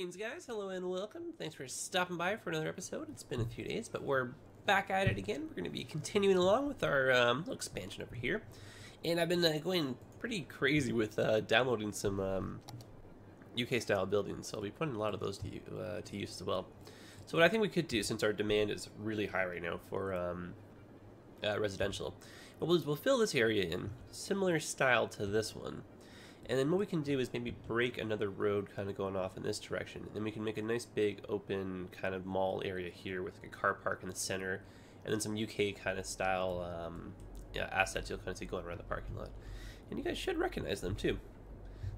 Greetings guys, hello and welcome. Thanks for stopping by for another episode. It's been a few days, but we're back at it again. We're going to be continuing along with our little expansion over here. And I've been going pretty crazy with downloading some UK style buildings, so I'll be putting a lot of those to use as well. So what I think we could do, since our demand is really high right now for residential, we'll fill this area in, similar style to this one. And then what we can do is maybe break another road kind of going off in this direction. And then we can make a nice big open kind of mall area here with like a car park in the center. And then some UK kind of style assets you'll kind of see going around the parking lot. And you guys should recognize them too.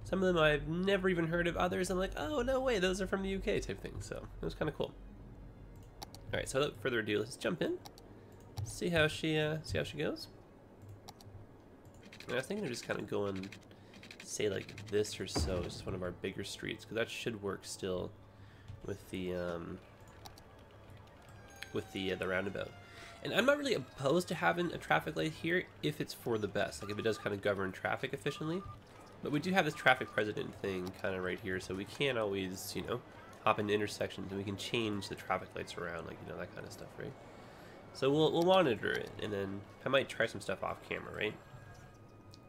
Some of them I've never even heard of. Others I'm like, oh no way, those are from the UK type thing. So it was kind of cool. Alright, so without further ado, let's jump in. See how she goes. And I was thinking of just kind of going, say like this or so, just one of our bigger streets, because that should work still with the roundabout. And I'm not really opposed to having a traffic light here if it's for the best, like if it does kind of govern traffic efficiently. But we do have this traffic president thing kind of right here, so we can't always, you know, hop into intersections, and we can change the traffic lights around, like, you know, that kind of stuff, right? So we'll monitor it, and then I might try some stuff off camera, right?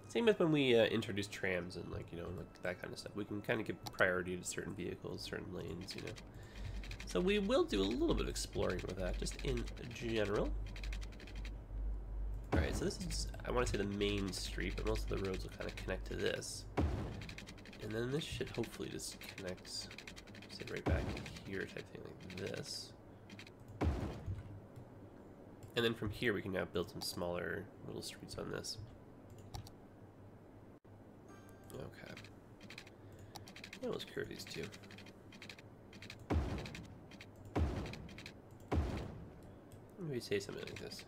Same with when we introduce trams and, like, you know, like that kind of stuff. We can kind of give priority to certain vehicles, certain lanes, you know. So we will do a little bit of exploring with that, just in general. Alright, so this is, I want to say the main street, but most of the roads will kind of connect to this. And then this should hopefully just connect, say, right back here type thing, like this. And then from here we can now build some smaller little streets on this. Okay. Yeah, let's curve these two. Maybe say something like this.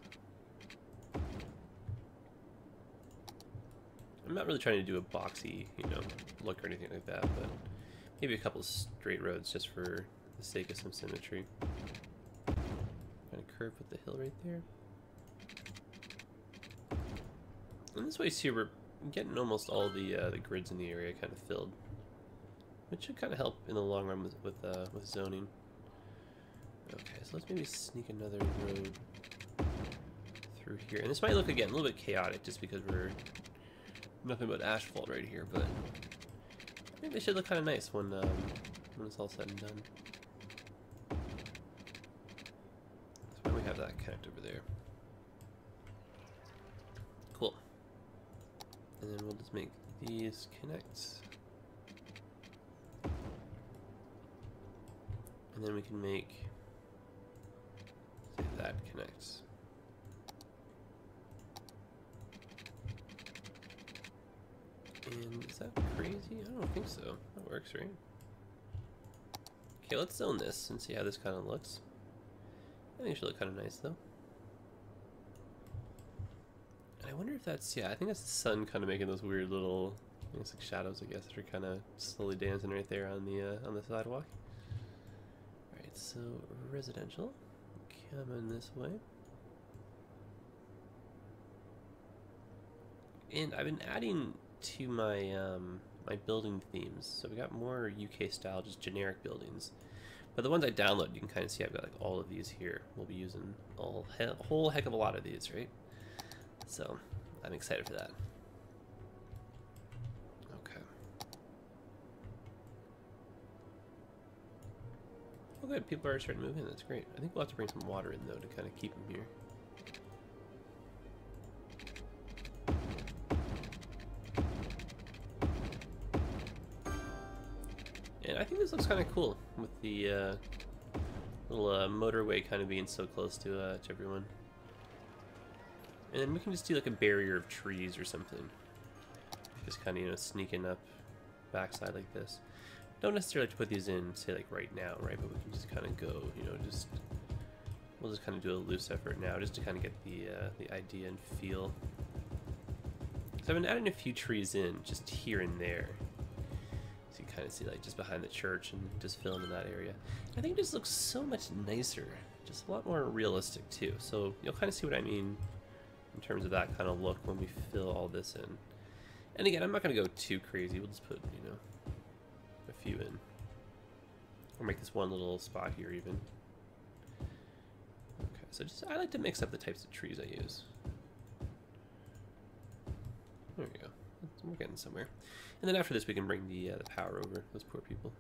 I'm not really trying to do a boxy, you know, look or anything like that, but maybe a couple of straight roads just for the sake of some symmetry. Kind of curve with the hill right there. And this way here we're getting almost all the grids in the area kind of filled, which should kind of help in the long run with zoning. Okay, so let's maybe sneak another road through here, and this might look again a little bit chaotic just because we're nothing but asphalt right here, but I think they should look kind of nice when it's all said and done. That's why we have that connect over there. Cool. And then we'll just make these connect. And then we can make, say, that connects. And is that crazy? I don't think so. That works, right? Okay, let's zone this and see how this kind of looks. I think it should look kind of nice, though. I wonder if that's, yeah, I think that's the sun kind of making those weird little, I guess, like shadows, I guess, that are kind of slowly dancing right there on the sidewalk. Alright, so residential, coming this way. And I've been adding to my my building themes, so we got more UK style, just generic buildings. But the ones I download, you can kind of see I've got like all of these here. We'll be using a whole heck of a lot of these, right? So, I'm excited for that. Okay. Oh good, people are starting to move in, that's great. I think we'll have to bring some water in though to kind of keep them here. And I think this looks kind of cool with the little motorway kind of being so close to everyone. And then we can just do like a barrier of trees or something. Just kind of, you know, sneaking up backside like this. Don't necessarily have to put these in, say, like right now, right? But we can just kind of go, you know, we'll just kind of do a loose effort now just to kind of get the idea and feel. So I've been adding a few trees in just here and there. So you kind of see like just behind the church and just filling in that area. I think it just looks so much nicer. Just a lot more realistic too. So you'll kind of see what I mean in terms of that kind of look when we fill all this in. And again, I'm not going to go too crazy. We'll just put, you know, a few in. Or make this one little spot here even. Okay, so I like to mix up the types of trees I use. There we go. We're getting somewhere. And then after this, we can bring the power over. Those poor people.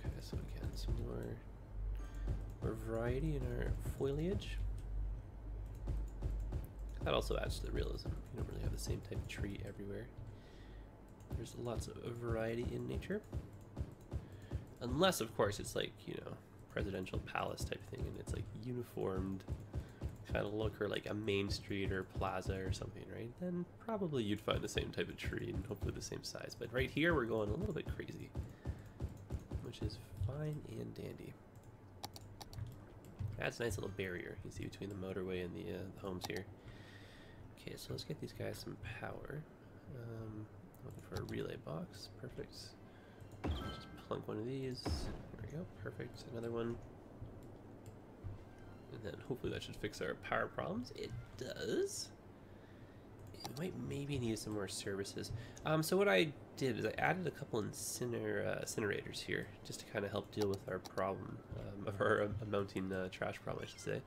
Okay, so again, some more variety in our foliage. That also adds to the realism. You don't really have the same type of tree everywhere. There's lots of variety in nature. Unless, of course, it's like, you know, presidential palace type thing, and it's like uniformed kind of look, or like a main street or plaza or something, right? Then probably you'd find the same type of tree and hopefully the same size. But right here, we're going a little bit crazy, which is fine and dandy. That's a nice little barrier you see between the motorway and the homes here. Okay, so let's get these guys some power. Looking for a relay box. Perfect. Just plunk one of these. There we go. Perfect. Another one. And then hopefully that should fix our power problems. It does. It might maybe need some more services. So what I did is I added a couple incinerators here, just to kind of help deal with our problem, of our mounting trash problem, I should say.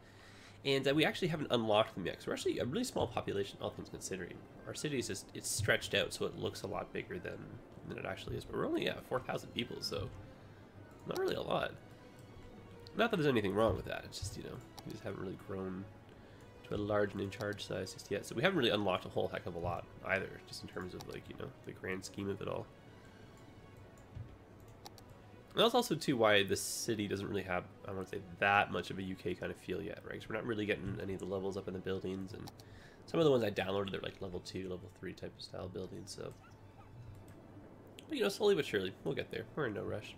And we actually haven't unlocked them yet, so we're actually a really small population, all things considering. Our city is just, it's stretched out, so it looks a lot bigger than it actually is. But we're only at 4,000 people, so not really a lot. Not that there's anything wrong with that, it's just, you know, we just haven't really grown to a large and in charge size just yet. So we haven't really unlocked a whole heck of a lot either, just in terms of, like, you know, the grand scheme of it all. And that's also, too, why this city doesn't really have, I want to say, that much of a UK kind of feel yet, right? Because we're not really getting any of the levels up in the buildings, and some of the ones I downloaded, they're like level 2, level 3 type of style buildings, so. But, you know, slowly but surely, we'll get there. We're in no rush.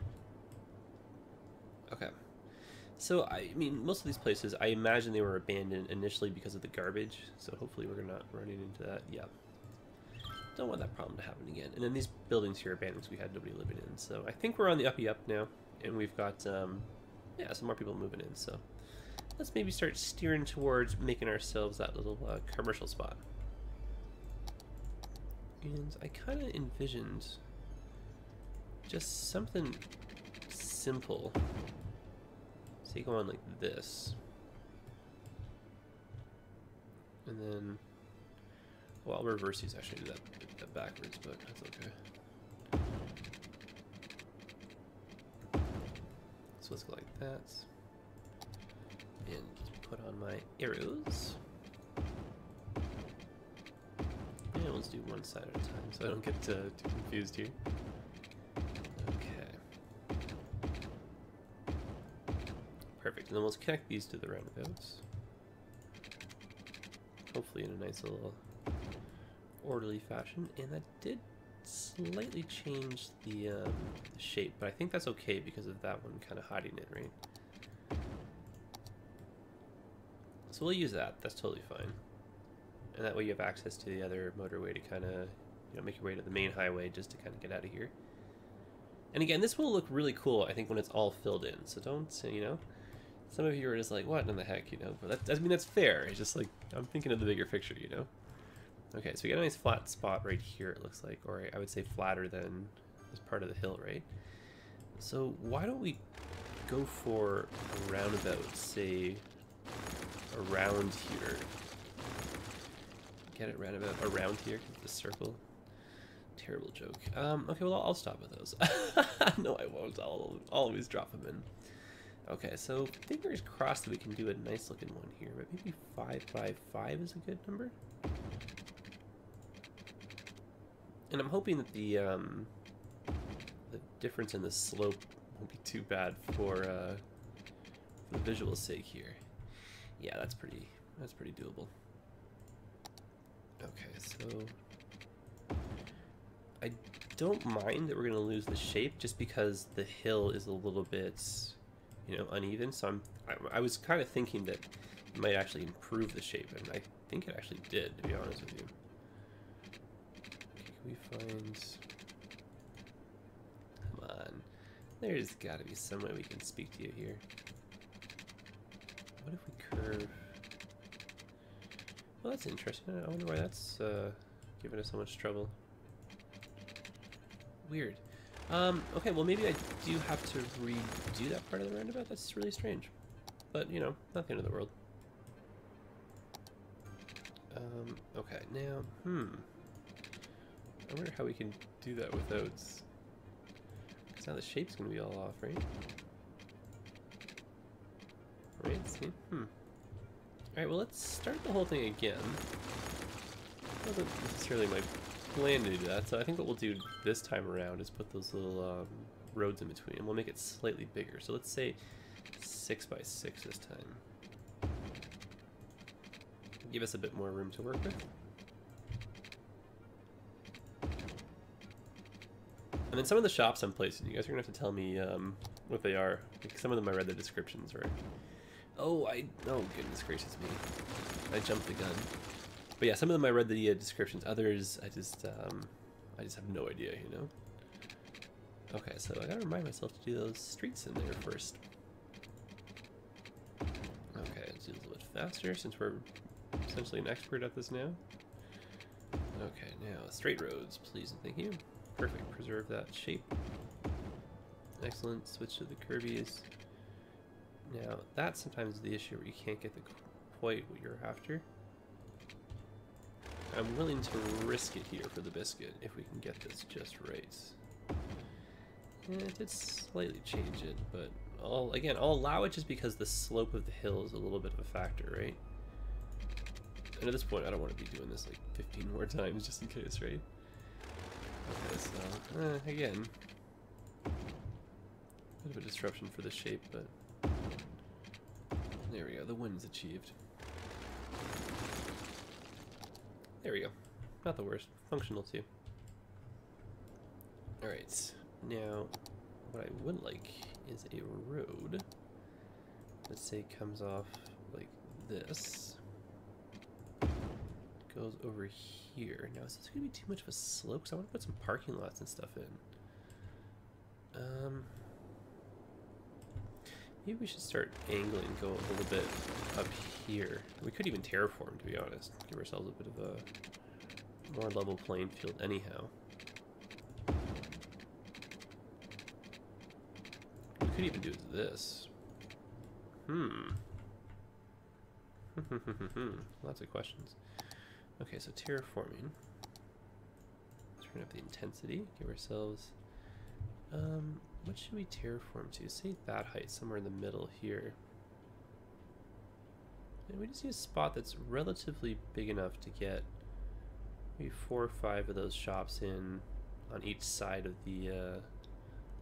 Okay. So, I mean, most of these places, I imagine they were abandoned initially because of the garbage, so hopefully we're not running into that. Yeah. Don't want that problem to happen again. And then these buildings here are abandoned because we had nobody living in. So I think we're on the uppy up now, and we've got, yeah, some more people moving in. So let's maybe start steering towards making ourselves that little commercial spot. And I kind of envisioned just something simple. Say go on like this. And then, well, I'll reverse these, actually do that backwards, but that's okay. So let's go like that. And put on my arrows. And let's do one side at a time so I don't get too confused here. Okay. Perfect, and then we'll connect these to the roundabouts. Hopefully in a nice little orderly fashion, and that did slightly change the shape, but I think that's okay because of that one kind of hiding it, right? So we'll use that. That's totally fine. And that way you have access to the other motorway to kind of, you know, make your way to the main highway just to kind of get out of here. And again, this will look really cool, I think, when it's all filled in. So don't, you know, some of you are just like, what in the heck, you know? But that, I mean, that's fair. It's just like, I'm thinking of the bigger picture, you know? Okay, so we got a nice flat spot right here, it looks like, or I would say flatter than this part of the hill, right? So why don't we go for a roundabout, say, around here. Get it roundabout around here, the circle. Terrible joke. Okay, well, I'll stop with those. No, I won't. I'll always drop them in. Okay, so fingers crossed that we can do a nice looking one here, but maybe 5 by 5 is a good number. And I'm hoping that the difference in the slope won't be too bad for the visual sake here. Yeah, that's pretty doable. Okay, so I don't mind that we're gonna lose the shape just because the hill is a little bit, you know, uneven. So I was kind of thinking that it might actually improve the shape, and I think it actually did, to be honest with you. We find, come on, there's got to be some way we can speak to you here. What if we curve? Well, that's interesting. I wonder why that's giving us so much trouble. Weird. Okay, well maybe I do have to redo that part of the roundabout. That's really strange. But, you know, not the end of the world. Okay, now, I wonder how we can do that without... Because now the shape's going to be all off, right? Right, see? Alright, well let's start the whole thing again. Wasn't necessarily my plan to do that, so I think what we'll do this time around is put those little roads in between, and we'll make it slightly bigger. So let's say 6 by 6 this time. Give us a bit more room to work with. And then some of the shops I'm placing, you guys are going to have to tell me what they are. Like some of them I read the descriptions, or... Oh, goodness gracious me. I jumped the gun. But yeah, some of them I read the descriptions. Others, I just have no idea, you know? Okay, so I gotta remind myself to do those streets in there first. Okay, let's do this a little bit faster since we're essentially an expert at this now. Okay, now straight roads, please and thank you. Perfect, preserve that shape. Excellent, switch to the curvies. Now, that's sometimes the issue where you can't get quite what you're after. I'm willing to risk it here for the biscuit if we can get this just right. And it did slightly change it, but I'll allow it just because the slope of the hill is a little bit of a factor, right? And at this point, I don't want to be doing this like 15 more times just in case, right? Okay, so, again, a bit of a disruption for the shape, but there we go, the win's achieved. There we go. Not the worst. Functional too. Alright. Now, what I would like is a road. Let's say comes off like this. Goes over here. Now, is this going to be too much of a slope? Because I want to put some parking lots and stuff in. Maybe we should start angling, go a little bit up here. We could even terraform, to be honest. Give ourselves a bit of a more level playing field anyhow. We could even do this. Lots of questions. Okay, so terraforming. Turn up the intensity. Give ourselves... what should we terraform to? Say that height, somewhere in the middle here. And we just need a spot that's relatively big enough to get maybe 4 or 5 of those shops in on each side of the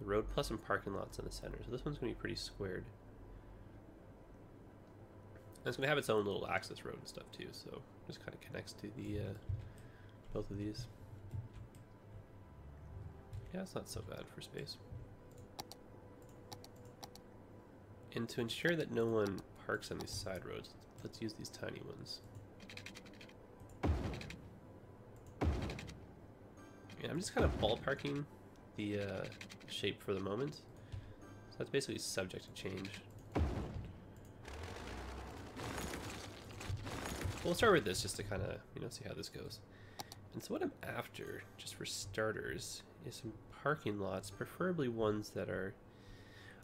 road, plus some parking lots in the center. So this one's going to be pretty squared. And it's going to have its own little access road and stuff too, so just kind of connects to the both of these. Yeah, it's not so bad for space. And to ensure that no one parks on these side roads, let's use these tiny ones. Yeah, I'm just kind of ballparking the shape for the moment. So that's basically subject to change. We'll start with this just to kind of, you know, see how this goes. And so what I'm after, just for starters, is some parking lots, preferably ones that are...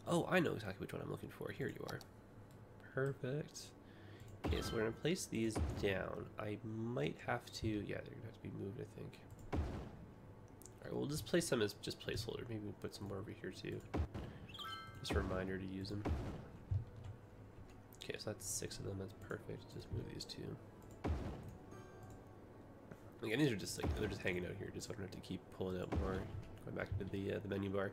Oh, I know exactly which one I'm looking for. Here you are. Perfect. Okay, so we're going to place these down. I might have to... Yeah, they're going to have to be moved, I think. Alright, we'll just place them as just placeholder. Maybe we'll put some more over here, too. Just a reminder to use them. Okay, so that's 6 of them. That's perfect. Just move these 2. Again, these are just like, they're just hanging out here, just so I don't have to keep pulling out more. Going back to the menu bar.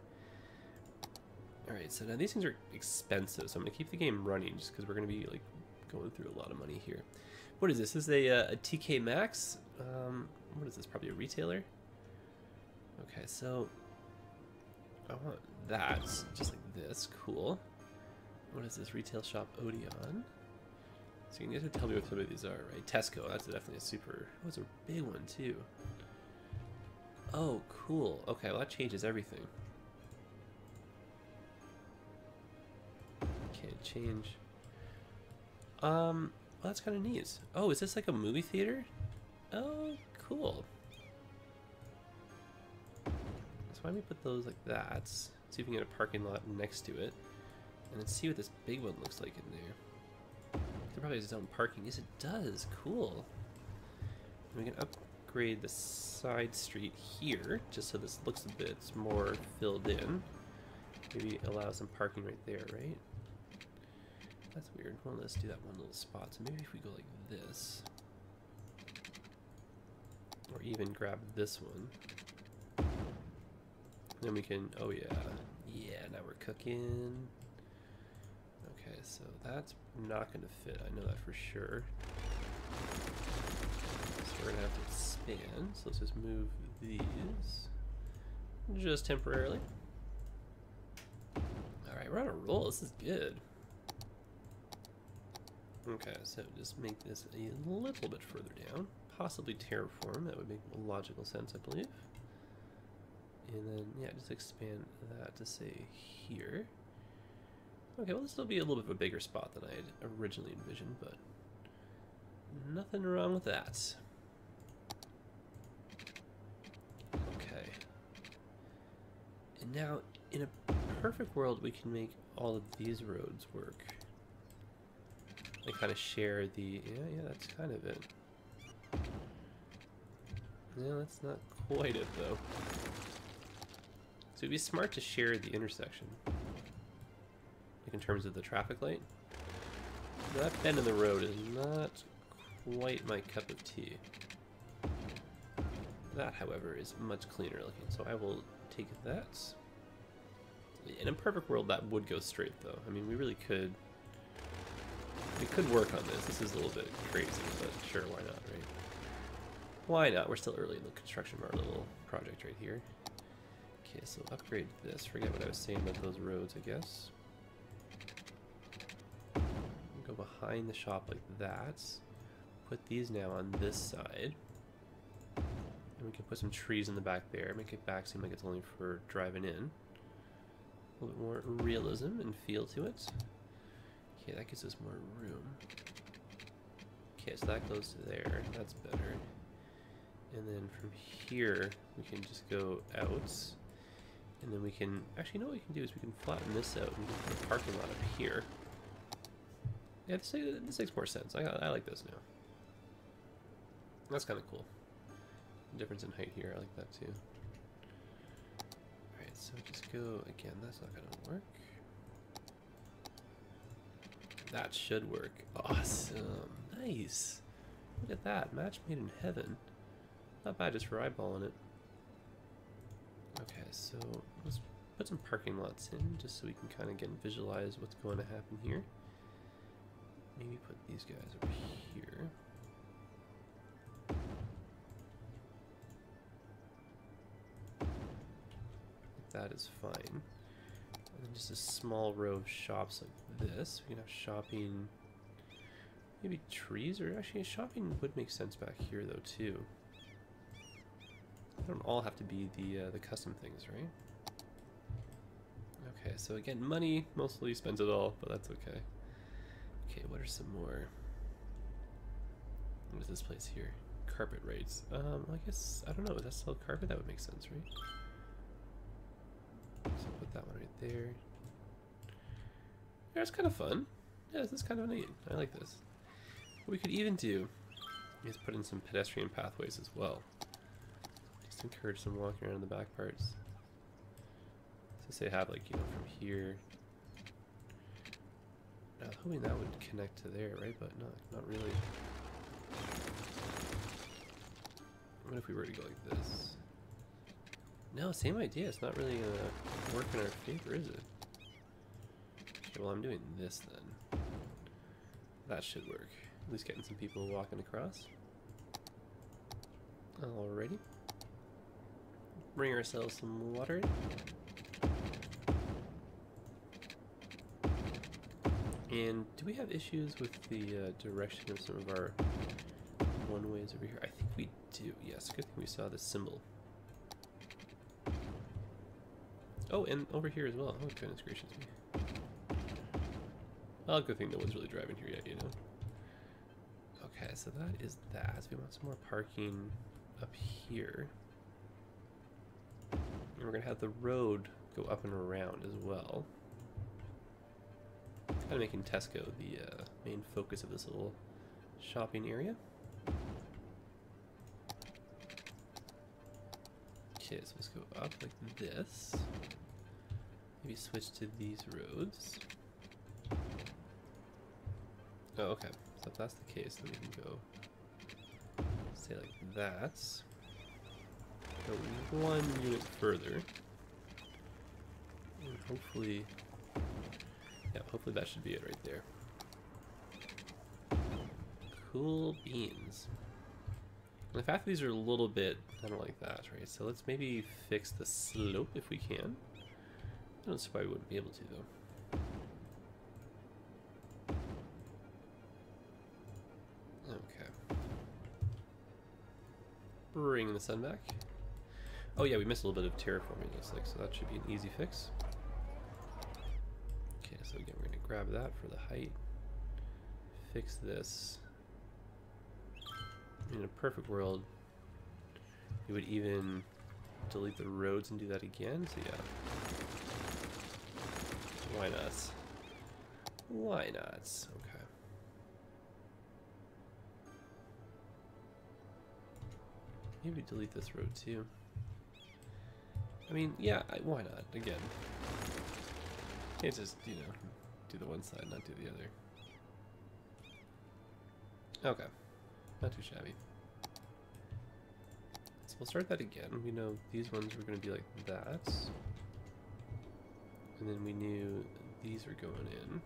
Alright, so now these things are expensive, so I'm going to keep the game running just because we're going to be like going through a lot of money here. What is this? This is a TK Maxx? What is this? Probably a retailer? Okay, so I want that, just like this. Cool. What is this? Retail shop Odeon. So you guys would tell me what some of these are, right? Tesco, that's definitely a super... Oh, it's a big one, too. Oh, cool. Okay, well that changes everything. Okay, change. Well, that's kind of neat. Oh, is this like a movie theater? Oh, cool. So why don't we put those like that? See if we can get a parking lot next to it. And then see what this big one looks like in there. There probably has its own parking. Yes, it does. Cool. And we can upgrade the side street here, just so this looks a bit more filled in. Maybe allow some parking right there, right? That's weird. Well, let's do that one little spot. So maybe if we go like this. Or even grab this one. Then we can, oh yeah. Yeah, now we're cooking. Okay, so that's not going to fit. I know that for sure. So we're going to have to expand. So let's just move these. Just temporarily. Alright, we're on a roll. This is good. Okay, so just make this a little bit further down. Possibly terraform. That would make logical sense, I believe. And then, yeah, just expand that to say here. Okay, well, this will be a little bit of a bigger spot than I had originally envisioned, but nothing wrong with that. Okay. And now, in a perfect world, we can make all of these roads work. They kind of share the... Yeah, that's kind of it. No, that's not quite it, though. So it'd be smart to share the intersection. Like in terms of the traffic light. That bend in the road is not quite my cup of tea. That, however, is much cleaner looking, so I will take that. In a perfect world, that would go straight, though. I mean, we really could... We could work on this. This is a little bit crazy, but sure, why not, right? Why not? We're still early in the construction of our little project right here. Okay, so upgrade this. Forget what I was saying about those roads, I guess. Go behind the shop like that. Put these now on this side. And we can put some trees in the back there. Make it back seem like it's only for driving in. A little bit more realism and feel to it. Okay, that gives us more room. Okay, so that goes to there. That's better. And then from here, we can just go out. And then we can... Actually, you know what we can do is we can flatten this out. And we can put a parking lot up here. Yeah, this makes more sense. I like this now. That's kind of cool. Difference in height here. I like that too. Alright, so just go... Again, that's not going to work. That should work. Awesome. Nice. Look at that. Match made in heaven. Not bad just for eyeballing it. Okay, so let's put some parking lots in just so we can kind of get and visualize what's going to happen here. Maybe put these guys over here. That is fine. And then just a small row of shops like this. We can have shopping, maybe trees, or actually shopping would make sense back here though too. They don't all have to be the custom things, right? Okay, so again, money mostly spends it all, but that's okay. Okay, what are some more? What is this place here? Carpet rates. I guess, I don't know, is that still carpet? That would make sense, right? So put that one right there. Yeah, it's kind of fun. Yeah, this is kind of neat. I like this. What we could even do is put in some pedestrian pathways as well. Just encourage some walking around in the back parts. So say have like, you know, from here. Now, hoping that would connect to there, right? But not really. What if we were to go like this? No, same idea. It's not really gonna work in our favor, is it? Okay, well, I'm doing this then. That should work. At least getting some people walking across. Alrighty. Bring ourselves some water in. And do we have issues with the direction of some of our one-ways over here? I think we do. Yes, good thing we saw this symbol. Oh, and over here as well. Oh, goodness gracious me. Well, good thing no one's really driving here yet, you know. Okay, so that is that. We want some more parking up here. And we're going to have the road go up and around as well. Kind of making Tesco the main focus of this little shopping area. Okay, so let's go up like this. Maybe switch to these roads. Oh, okay. So if that's the case, then we can go, say like that. Go 1 unit further. And hopefully, yeah, hopefully that should be it right there. Cool beans. And the fact that these are a little bit, I don't like that, right? So let's maybe fix the slope if we can. I don't see why we wouldn't be able to, though. Okay. Bring the sun back. Oh yeah, we missed a little bit of terraforming, it looks like, so that should be an easy fix. Okay, so again, we're going to grab that for the height. Fix this. In a perfect world, you would even delete the roads and do that again, so yeah. Why not? Why not? Okay. Maybe delete this road too. I mean, yeah, why not? Again. Can't just, you know, do the one side, not do the other. Okay. Not too shabby. So we'll start that again. We know these ones were going to be like that. And then we knew these were going in.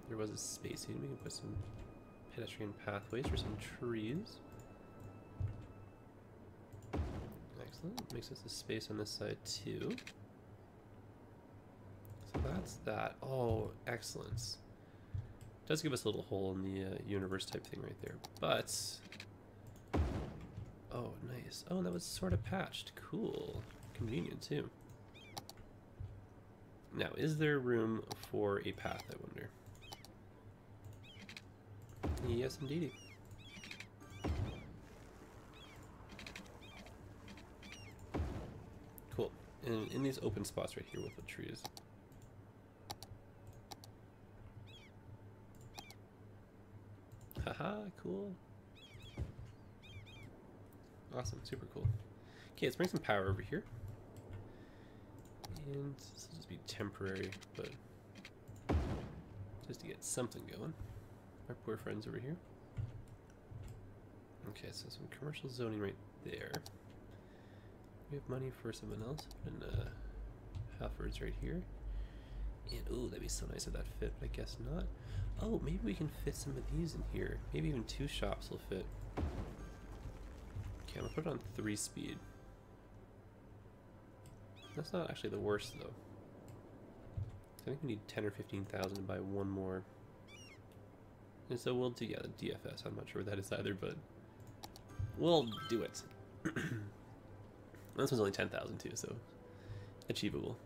There was a spacing. We can put some pedestrian pathways for some trees. Excellent. Makes us a space on this side too. So that's that. Oh, excellent. Does give us a little hole in the universe type thing right there, but oh, nice. Oh, and that was sort of patched. Cool. Convenient too. Now, is there room for a path, I wonder? Yes, indeedy. Cool. And in these open spots right here with the trees. Haha, cool. Awesome, super cool. Okay, let's bring some power over here. And this will just be temporary, but just to get something going. Our poor friends over here. Okay, so some commercial zoning right there. We have money for someone else. And Halfords right here. And oh, that'd be so nice if that fit, but I guess not. Oh, maybe we can fit some of these in here. Maybe even 2 shops will fit. Okay, I'm gonna put it on 3 speed. That's not actually the worst though. I think we need 10 or 15,000 to buy one more. And so we'll do, yeah, the DFS. I'm not sure what that is either, but we'll do it. This one's only 10,000 too, so achievable.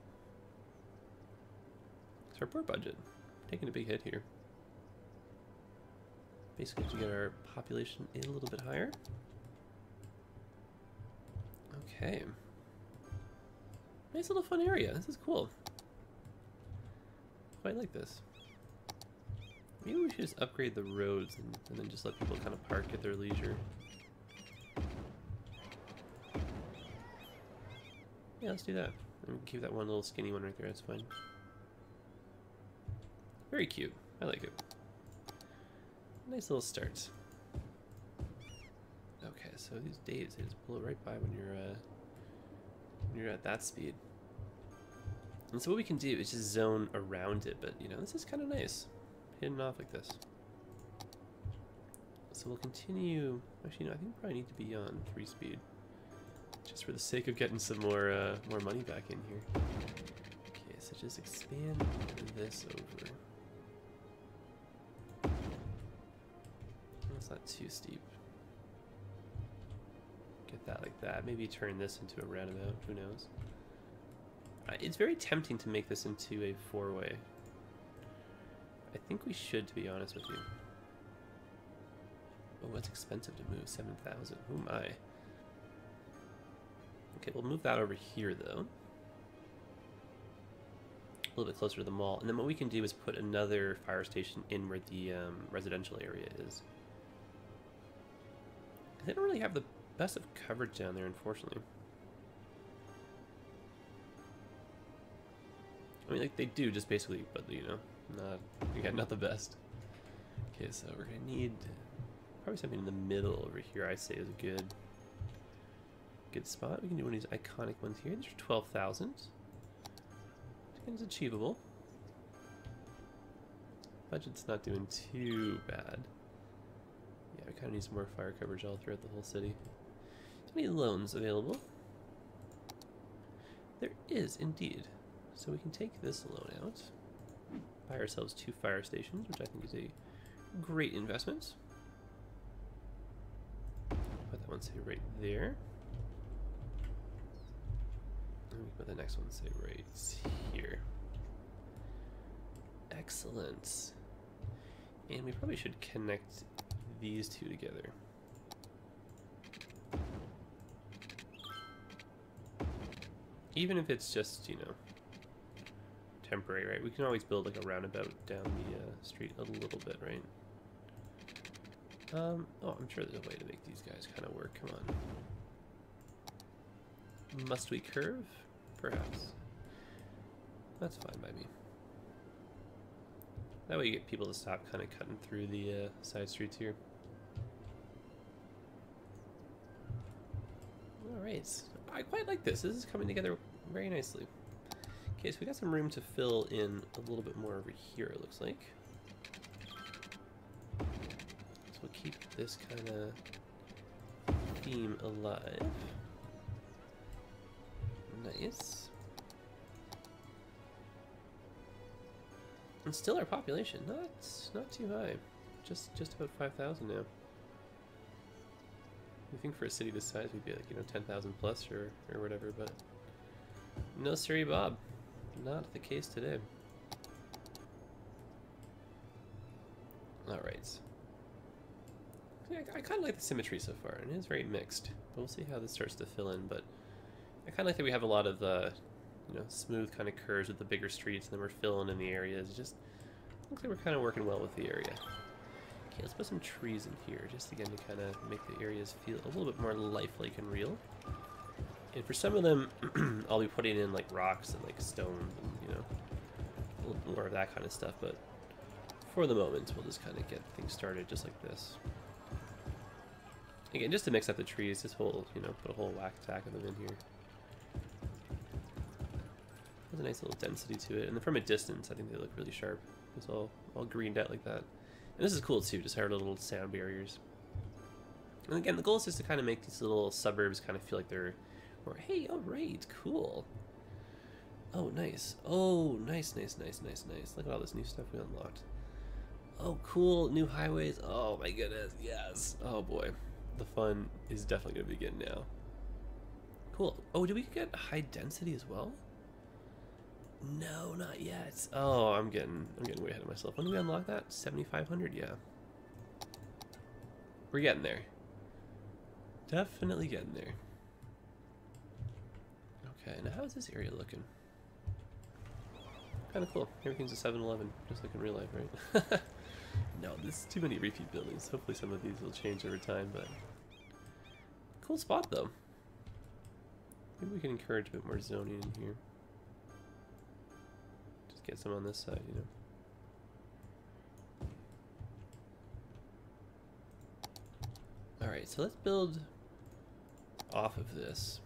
So our poor budget, taking a big hit here. Basically, to get our population a little bit higher. Okay. Nice little fun area. This is cool. Quite like this. Maybe we should just upgrade the roads and then just let people kind of park at their leisure. Yeah, let's do that. And we can keep that one little skinny one right there. That's fine. Very cute. I like it. Nice little start. Okay, so these days, they just pull it right by when you're at that speed. And so what we can do is just zone around it, but you know, this is kind of nice. Hidden off like this. So we'll continue, actually no, I think we probably need to be on 3 speed. Just for the sake of getting some more money back in here. Okay, so just expand this over. It's not too steep. Get that like that. Maybe turn this into a roundabout. Who knows? It's very tempting to make this into a 4-way. I think we should, to be honest with you. Oh, it's expensive to move. 7,000. Oh my. Okay, we'll move that over here, though. A little bit closer to the mall. And then what we can do is put another fire station in where the residential area is. They don't really have the best of coverage down there, unfortunately. I mean, like, they do, just basically, but, you know, not the best. Okay, so we're going to need probably something in the middle over here, I say, is a good spot. We can do one of these iconic ones here. These are 12,000. It's achievable. Budget's not doing too bad. Yeah, we kind of need some more fire coverage all throughout the whole city. How many loans available? There is indeed. So we can take this loan out, buy ourselves 2 fire stations, which I think is a great investment. Put that one, say, right there. And we put the next one, say, right here. Excellent. And we probably should connect these 2 together. Even if it's just, you know, temporary, right? We can always build like a roundabout down the street a little bit, right? Oh, I'm sure there's a way to make these guys kind of work. Come on. Must we curve? Perhaps. That's fine by me. That way you get people to stop kind of cutting through the side streets here. Alright. I quite like this. This is coming together very nicely. Okay, so we got some room to fill in a little bit more over here, it looks like. So we'll keep this kind of theme alive. Nice. And still our population, not too high. Just about 5,000 now. I think for a city this size we'd be like, you know, 10,000 plus or whatever, but no siree Bob. Not the case today. Alright. Yeah, I kind of like the symmetry so far, and it is very mixed. We'll see how this starts to fill in, but I kind of like that we have a lot of, you know, smooth kind of curves with the bigger streets, and then we're filling in the areas. It just looks like we're kind of working well with the area. Okay, let's put some trees in here, just again to kind of make the areas feel a little bit more lifelike and real. And for some of them, I'll be putting in like rocks and like stone and, you know, a little more of that kind of stuff. But for the moment, we'll just kind of get things started just like this. Again, just to mix up the trees, this whole, you know, put a whole whack attack of them in here. There's a nice little density to it. And then from a distance, I think they look really sharp. It's all greened out like that. And this is cool too, just our little sound barriers. And again, the goal is just to kind of make these little suburbs kind of feel like they're, or hey, all right, cool. Oh, nice. Oh, nice. Look at all this new stuff we unlocked. Oh, cool, new highways. Oh my goodness, yes. Oh boy, the fun is definitely gonna begin now. Cool. Oh, did we get high density as well? No, not yet. Oh, I'm getting way ahead of myself. When do we unlock that? 7,500, yeah. We're getting there. Definitely getting there. Okay, now how's this area looking? Kind of cool. Everything's a 7-Eleven, just like in real life, right? No, there's too many repeat buildings. Hopefully some of these will change over time, but cool spot though. Maybe we can encourage a bit more zoning in here. Just get some on this side, you know. Alright, so let's build off of this.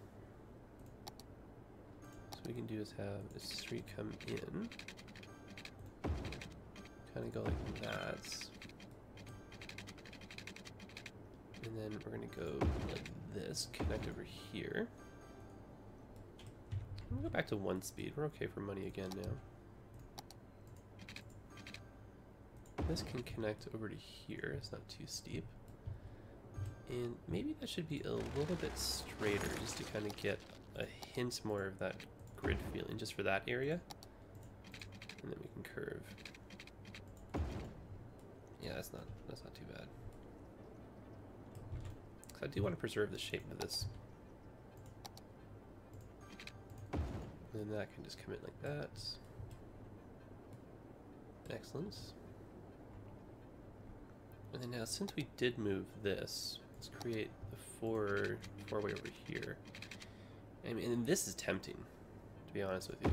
So what we can do is have a street come in. Kind of go like that. And then we're going to go like this, connect over here. I'm going to go back to 1 speed. We're okay for money again now. This can connect over to here. It's not too steep. And maybe that should be a little bit straighter just to kind of get a hint more of that grid feeling just for that area. And then we can curve. Yeah, that's not too bad. 'Cause I do want to preserve the shape of this. And then that can just come in like that. Excellent. And then now, since we did move this, let's create the four-way over here. I mean, and this is tempting, to be honest with you.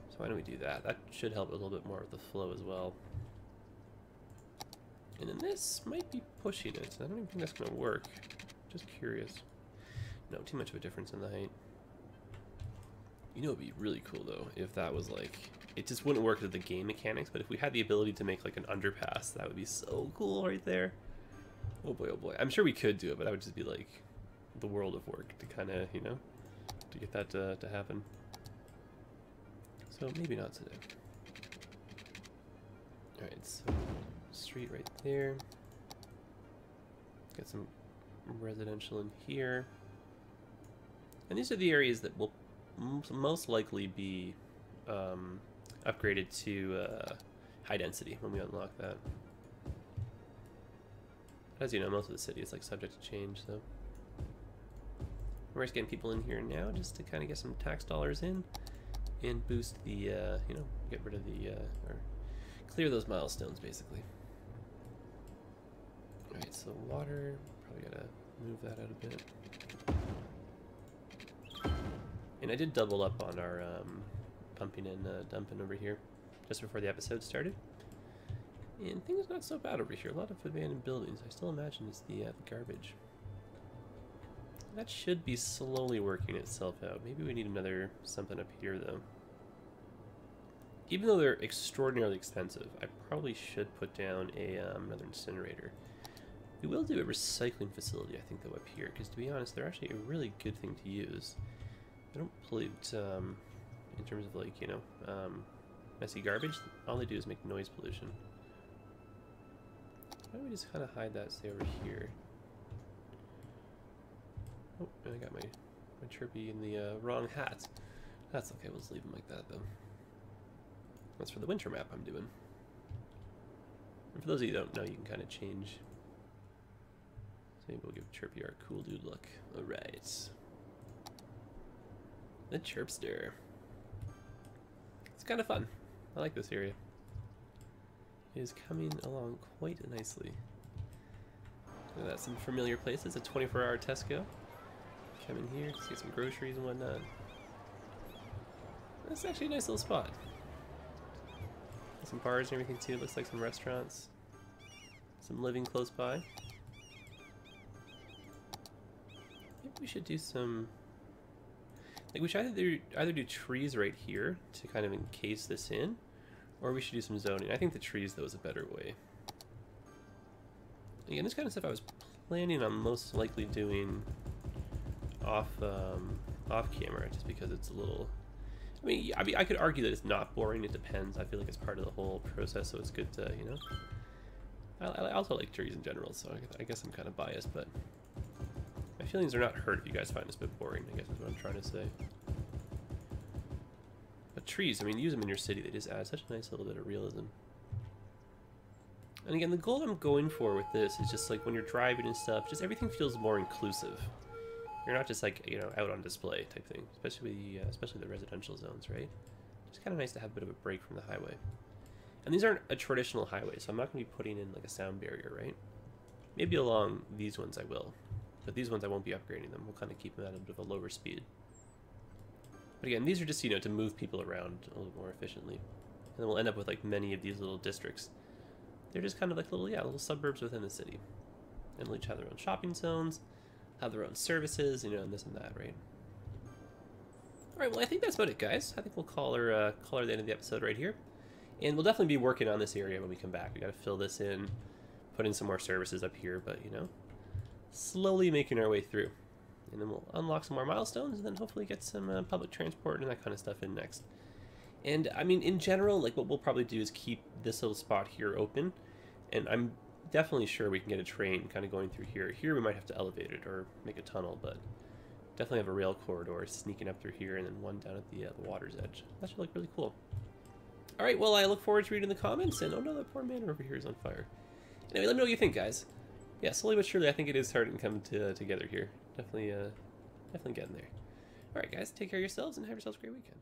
So why don't we do that? That should help a little bit more with the flow as well. And then this might be pushing it. I don't even think that's going to work. Just curious. No, too much of a difference in the height. You know, it'd be really cool though if that was like, it just wouldn't work with the game mechanics, but if we had the ability to make like an underpass, that would be so cool right there. Oh boy, oh boy. I'm sure we could do it, but that would just be like the world of work to kind of, you know, to get that to happen. So maybe not today. Alright, so street right there. Got some residential in here. And these are the areas that will most likely be upgraded to high density when we unlock that. As you know, most of the city is like subject to change, so we're just getting people in here now just to kind of get some tax dollars in and boost the, you know, get rid of the, or clear those milestones basically. Alright, so water, probably gotta move that out a bit. And I did double up on our pumping and dumping over here just before the episode started. And things not so bad over here. A lot of abandoned buildings. I still imagine it's the garbage. That should be slowly working itself out. Maybe we need another something up here though. Even though they're extraordinarily expensive, I probably should put down a another incinerator. We will do a recycling facility, I think, though, up here, because to be honest, they're actually a really good thing to use. They don't pollute in terms of, like, you know, messy garbage. All they do is make noise pollution. Why don't we just kind of hide that, say, over here? Oh, I got my chirpy in the wrong hat. That's okay, we'll just leave them like that, though. That's for the winter map I'm doing. And for those of you who don't know, you can kind of change. So maybe we'll give Chirpy our cool dude look. Alright. The Chirpster. It's kind of fun. I like this area. It is coming along quite nicely. Look at that, some familiar places. A 24-hour Tesco. Come in here, get some groceries and whatnot. That's actually a nice little spot. Some bars and everything too. Looks like some restaurants. Some living close by. Maybe we should do some... Like, we should either do trees right here to kind of encase this in, or we should do some zoning. I think the trees, though, is a better way. Again, this kind of stuff I was planning on most likely doing off camera, just because it's a little... I mean, I could argue that it's not boring. It depends. I feel like it's part of the whole process, so it's good to, you know. I also like trees in general, so I guess I'm kind of biased, but my feelings are not hurt if you guys find this a bit boring, I guess is what I'm trying to say. But trees, I mean, use them in your city. They just add such a nice little bit of realism. And again, the goal I'm going for with this is just like when you're driving and stuff, just everything feels more inclusive. You're not just like, you know, out on display type thing, especially the residential zones, right? It's kind of nice to have a bit of a break from the highway. And these aren't a traditional highway, so I'm not going to be putting in like a sound barrier, right? Maybe along these ones I will, but these ones I won't be upgrading them. We'll kind of keep them at a bit of a lower speed. But again, these are just, you know, to move people around a little more efficiently. And then we'll end up with like many of these little districts. They're just kind of like little, yeah, little suburbs within the city. And they'll each have their own shopping zones, have their own services, you know, and this and that, right? Alright, well, I think that's about it, guys. I think we'll call her the end of the episode right here. And we'll definitely be working on this area when we come back. We gotta fill this in, put in some more services up here, but, you know, slowly making our way through. And then we'll unlock some more milestones, and then hopefully get some public transport and that kind of stuff in next. And, I mean, in general, like, what we'll probably do is keep this little spot here open, and I'm definitely sure we can get a train kind of going through here. Here we might have to elevate it or make a tunnel, but definitely have a rail corridor sneaking up through here, and then one down at the water's edge. That should look really cool. Alright, well, I look forward to reading the comments, and oh no, that poor manor over here is on fire. Anyway, let me know what you think, guys. Yeah, slowly but surely, I think it is starting to come together here. Definitely getting there. Alright guys, take care of yourselves and have yourselves a great weekend.